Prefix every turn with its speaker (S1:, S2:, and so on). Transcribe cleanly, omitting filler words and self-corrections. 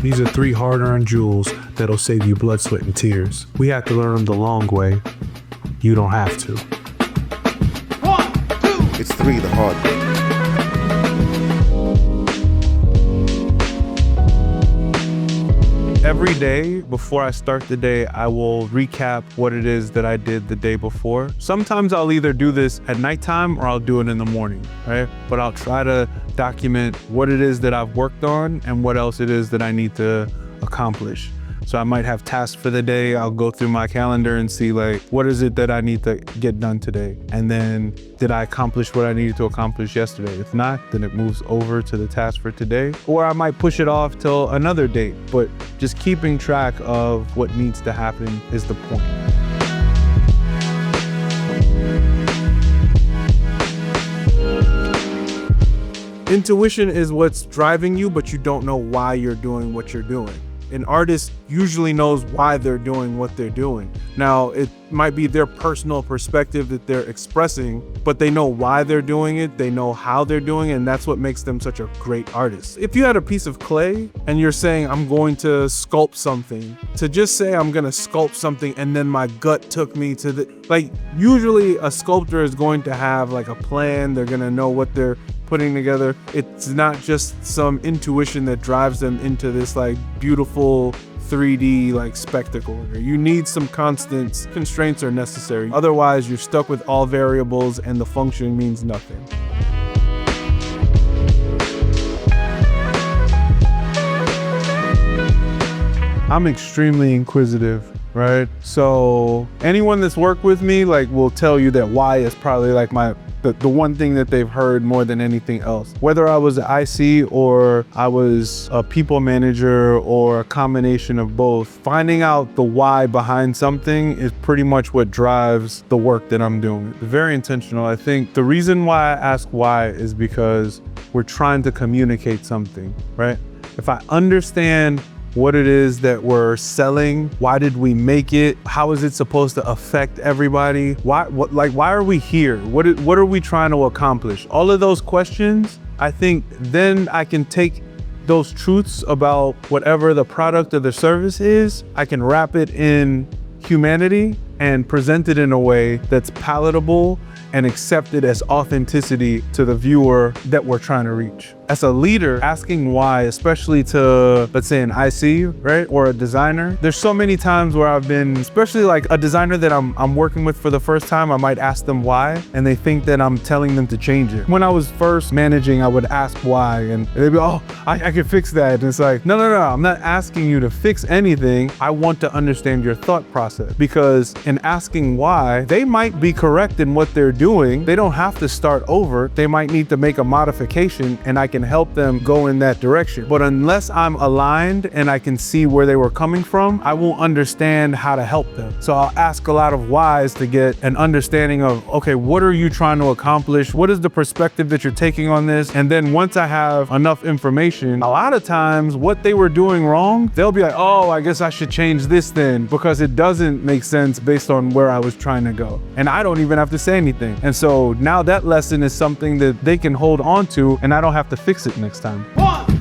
S1: These are 3 hard-earned jewels that'll save you blood, sweat, and tears. We have to learn them the long way. You don't have to.
S2: 1, 2.
S3: It's 3 the hard way.
S4: Every day before I start the day, I will recap what it is that I did the day before. Sometimes I'll either do this at nighttime or I'll do it in the morning, right? But I'll try to document what it is that I've worked on and what else it is that I need to accomplish. So I might have tasks for the day. I'll go through my calendar and see like, what is it that I need to get done today? And then did I accomplish what I needed to accomplish yesterday? If not, then it moves over to the task for today. Or I might push it off till another date, but just keeping track of what needs to happen is the point. Intuition is what's driving you, but you don't know why you're doing what you're doing. An artist usually knows why they're doing what they're doing. Now, it might be their personal perspective that they're expressing, but they know why they're doing it, they know how they're doing it, and that's what makes them such a great artist. If you had a piece of clay and you're saying, I'm going to sculpt something, to just say I'm gonna sculpt something and then my gut took me to usually a sculptor is going to have like a plan, they're gonna know what they're putting together. It's not just some intuition that drives them into this like beautiful 3D like spectacle. You need some constants. Constraints are necessary. Otherwise, you're stuck with all variables and the function means nothing. I'm extremely inquisitive, right? So anyone that's worked with me like will tell you that why is probably like the one thing that they've heard more than anything else. Whether I was an IC or I was a people manager or a combination of both, finding out the why behind something is pretty much what drives the work that I'm doing. It's very intentional. I think the reason why I ask why is because we're trying to communicate something, right? If I understand what it is that we're selling, why did we make it, how is it supposed to affect everybody, why are we here, what are we trying to accomplish? All of those questions, I think then I can take those truths about whatever the product or the service is, I can wrap it in humanity and present it in a way that's palatable and accepted as authenticity to the viewer that we're trying to reach. As a leader, asking why, especially to, let's say, an IC, right? Or a designer. There's so many times where I've been, especially like a designer that I'm working with for the first time, I might ask them why, and they think that I'm telling them to change it. When I was first managing, I would ask why, and they'd be, oh, I can fix that. And it's like, no, I'm not asking you to fix anything. I want to understand your thought process, because in asking why, they might be correct in what they're doing. They don't have to start over. They might need to make a modification, and I can help them go in that direction. But unless I'm aligned and I can see where they were coming from, I won't understand how to help them. So I'll ask a lot of whys to get an understanding of, okay, what are you trying to accomplish? What is the perspective that you're taking on this? And then once I have enough information, a lot of times what they were doing wrong, they'll be like, oh, I guess I should change this then, because it doesn't make sense based on where I was trying to go. And I don't even have to say anything. And so now that lesson is something that they can hold on to, and I don't have to fix it next time.
S2: 1,